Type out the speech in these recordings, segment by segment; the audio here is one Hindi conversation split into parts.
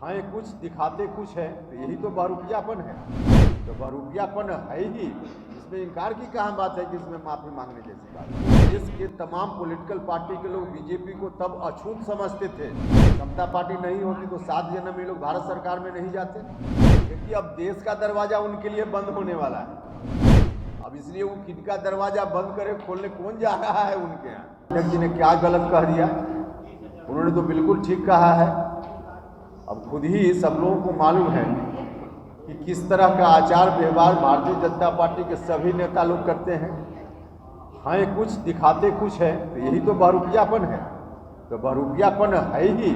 हाँ, कुछ दिखाते कुछ है, तो यही तो बहुरूपियापन है। तो बहुरूपियापन है ही, इसमें इनकार की कहाँ बात है कि इसमें माफी मांगने जैसी बात है। देश के तमाम पॉलिटिकल पार्टी के लोग बीजेपी को तब अछूत समझते थे। समता पार्टी नहीं होती तो 7 जन्म ये लोग भारत सरकार में नहीं जाते, क्योंकि अब देश का दरवाजा उनके लिए बंद होने वाला है। अब इसलिए वो किनका दरवाजा बंद करे खोलने कौन जा रहा है उनके यहाँ। अध्यक्ष जी ने क्या गलत कह दिया, उन्होंने तो बिल्कुल ठीक कहा है। अब खुद ही सब लोगों को मालूम है कि किस तरह का आचार व्यवहार भारतीय जनता पार्टी के सभी नेता लोग करते हैं। हाँ, कुछ दिखाते कुछ है, तो यही तो बहुरूपियापन है। तो बहुरूपियापन है ही,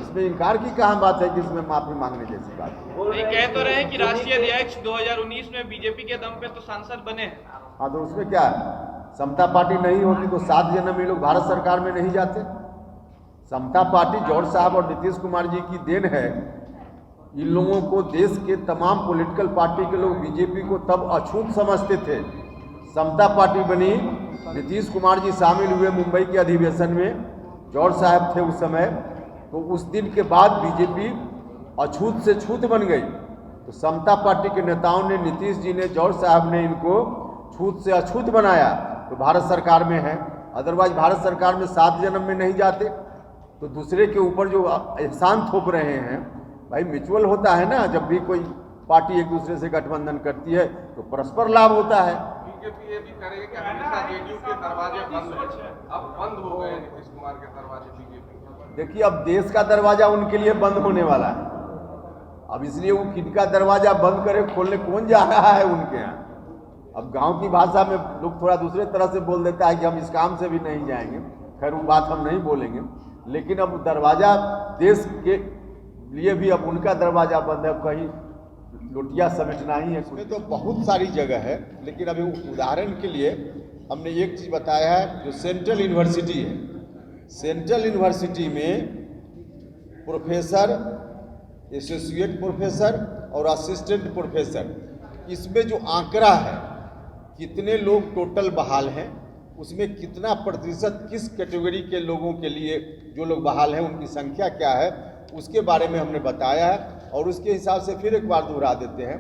इसमें इनकार की कहाँ बात है कि इसमें माफी मांगने जैसी बात है। नहीं, कह तो रहे हैं कि राष्ट्रीय अध्यक्ष 2019 में बीजेपी के दम पे तो सांसद बने हैं। हाँ, तो उसमें क्या है, समता पार्टी नहीं होती तो 7 जन्म ये लोग भारत सरकार में नहीं जाते। समता पार्टी जॉर्ज साहब और नीतीश कुमार जी की देन है। इन लोगों को देश के तमाम पॉलिटिकल पार्टी के लोग बीजेपी को तब अछूत समझते थे। समता पार्टी बनी, नीतीश कुमार जी शामिल हुए मुंबई के अधिवेशन में, जॉर्ज साहब थे उस समय, तो उस दिन के बाद बीजेपी अछूत से छूत बन गई। तो समता पार्टी के नेताओं ने, नीतीश जी ने, जॉर्ज साहब ने इनको छूत से अछूत बनाया, तो भारत सरकार में है। अदरवाइज भारत सरकार में 7 जन्म में नहीं जाते। तो दूसरे के ऊपर जो एहसान थोप रहे हैं, भाई म्यूचुअल होता है ना। जब भी कोई पार्टी एक दूसरे से गठबंधन करती है तो परस्पर लाभ होता है। बीजेपी ये भी करेगी कि हमेशा जेडीयू के दरवाजे बंद है, अब बंद हो गए नीतीश कुमार के दरवाजे बीजेपी। देखिए, अब देश का दरवाजा उनके लिए बंद होने वाला है। अब इसलिए वो किनका दरवाजा बंद करे खोलने कौन जा रहा है उनके यहाँ। अब गांव की भाषा में लोग थोड़ा दूसरे तरह से बोल देता है कि हम इस काम से भी नहीं जाएंगे। खैर, वो बात हम नहीं बोलेंगे, लेकिन अब दरवाजा देश के लिए भी अब उनका दरवाजा बंद है। कहीं लुटिया समेटना ही है। उसमें तो बहुत सारी जगह है, लेकिन अभी उदाहरण के लिए हमने एक चीज़ बताया है, जो सेंट्रल यूनिवर्सिटी है। सेंट्रल यूनिवर्सिटी में प्रोफेसर, एसोसिएट प्रोफेसर और असिस्टेंट प्रोफेसर, इसमें जो आंकड़ा है कितने लोग टोटल बहाल हैं, उसमें कितना प्रतिशत किस कैटेगरी के लोगों के लिए जो लोग बहाल हैं उनकी संख्या क्या है, उसके बारे में हमने बताया है। और उसके हिसाब से फिर एक बार दोहरा देते हैं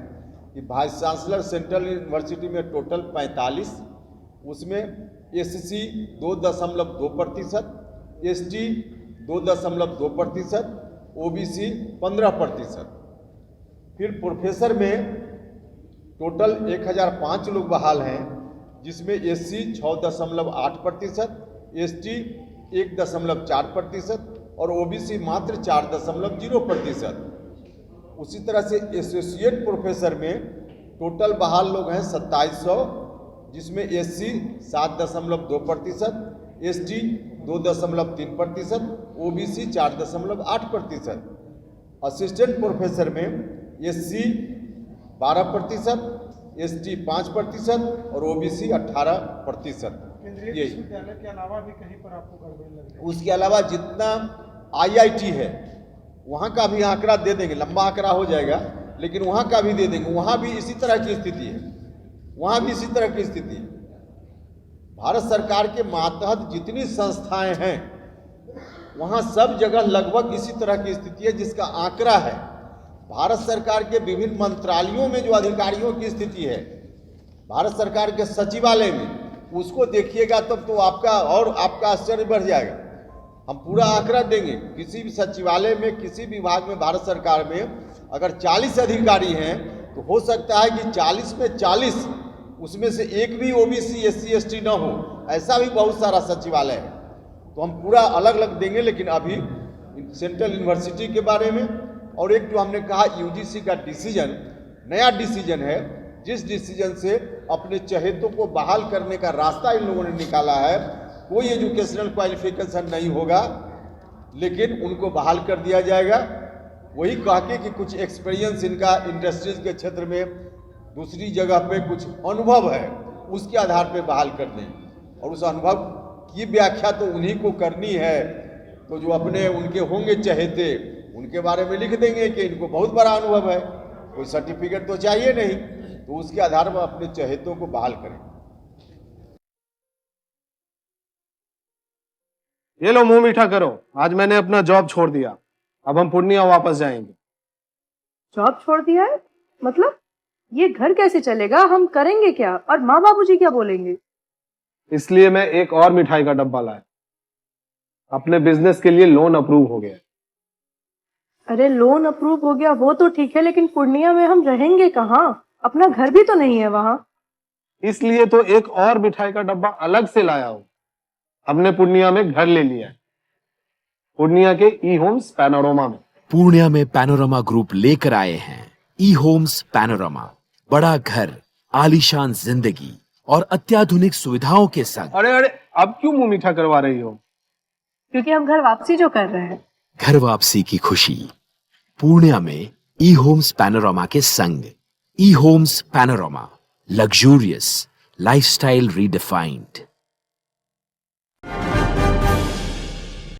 कि वाइस चांसलर सेंट्रल यूनिवर्सिटी में टोटल 45, उसमें एससी 2.2%, एसटी 2.2%, ओबीसी 15%। फिर प्रोफेसर में टोटल 1005 लोग बहाल हैं, जिसमें एससी 6.8%, एसटी 1.4% और ओबीसी मात्र 4.0%। उसी तरह से एसोसिएट प्रोफेसर में टोटल बहाल लोग हैं 2700, जिसमें SC 7.2%, ST 2.3%, OBC 4.8%। Assistant professor में एससी 12%, एसटी 5% और ओबीसी 18%। केंद्रीय विश्वविद्यालय के अलावा भी कहीं पर आपको गड़बड़ी लग रही है? उसके अलावा जितना आईआईटी है वहाँ का भी आंकड़ा दे देंगे, लंबा आंकड़ा हो जाएगा, लेकिन वहाँ का भी दे देंगे। वहाँ भी इसी तरह की स्थिति है, वहाँ भी इसी तरह की स्थिति है। भारत सरकार के मातहत जितनी संस्थाएं हैं वहाँ सब जगह लगभग इसी तरह की स्थिति है, जिसका आंकड़ा है। भारत सरकार के विभिन्न मंत्रालयों में जो अधिकारियों की स्थिति है, भारत सरकार के सचिवालय में, उसको देखिएगा तब तो आपका आश्चर्य बढ़ जाएगा। हम पूरा आंकड़ा देंगे। किसी भी सचिवालय में, किसी विभाग में, भारत सरकार में अगर 40 अधिकारी हैं तो हो सकता है कि 40 में 40 उसमें से एक भी ओबीसी, एससी, एसटी ना हो। ऐसा भी बहुत सारा सचिवालय है। तो हम पूरा अलग अलग देंगे, लेकिन अभी सेंट्रल यूनिवर्सिटी के बारे में, और एक जो हमने कहा यूजीसी का डिसीजन, नया डिसीजन है, जिस डिसीजन से अपने चहेतों को बहाल करने का रास्ता इन लोगों ने निकाला है। कोई एजुकेशनल क्वालिफिकेशन नहीं होगा, लेकिन उनको बहाल कर दिया जाएगा। वही कह के कि कुछ एक्सपीरियंस इनका इंडस्ट्रीज के क्षेत्र में, दूसरी जगह पे कुछ अनुभव है, उसके आधार पे बहाल कर दें। और उस अनुभव की व्याख्या तो उन्हीं को करनी है। तो जो अपने उनके होंगे चहेते, उनके बारे में लिख देंगे कि इनको बहुत बड़ा अनुभव है, कोई सर्टिफिकेट तो चाहिए नहीं, तो उसके आधार पर अपने चहेतों को बहाल करें। ये लो मुंह मीठा करो, आज मैंने अपना जॉब छोड़ दिया, अब हम पूर्णिया वापस जाएंगे। जॉब छोड़ दिया है? मतलब ये घर कैसे चलेगा? हम करेंगे क्या? और माँ बाबूजी क्या बोलेंगे? इसलिए मैं एक और मिठाई का डब्बा लाया। अपने बिजनेस के लिए लोन अप्रूव हो गया है। अरे लोन अप्रूव हो गया वो तो ठीक है, लेकिन पूर्णिया में हम रहेंगे कहाँ? अपना घर भी तो नहीं है वहाँ। इसलिए तो एक और मिठाई का डब्बा अलग से लाया हूं। हमने पूर्णिया में घर ले लिया है, पूर्णिया के ई होम्स पैनोरमा में। पूर्णिया में पैनोरमा ग्रुप लेकर आए हैं ई होम्स पैनोरमा। बड़ा घर, आलीशान जिंदगी और अत्याधुनिक सुविधाओं के संग। अरे अरे, अब क्यों मुंह मीठा करवा रही हो? क्योंकि हम घर वापसी जो कर रहे हैं। घर वापसी की खुशी पूर्णिया में ई होम्स पैनोरमा के संग। ई Homes Panorama, luxurious lifestyle redefined.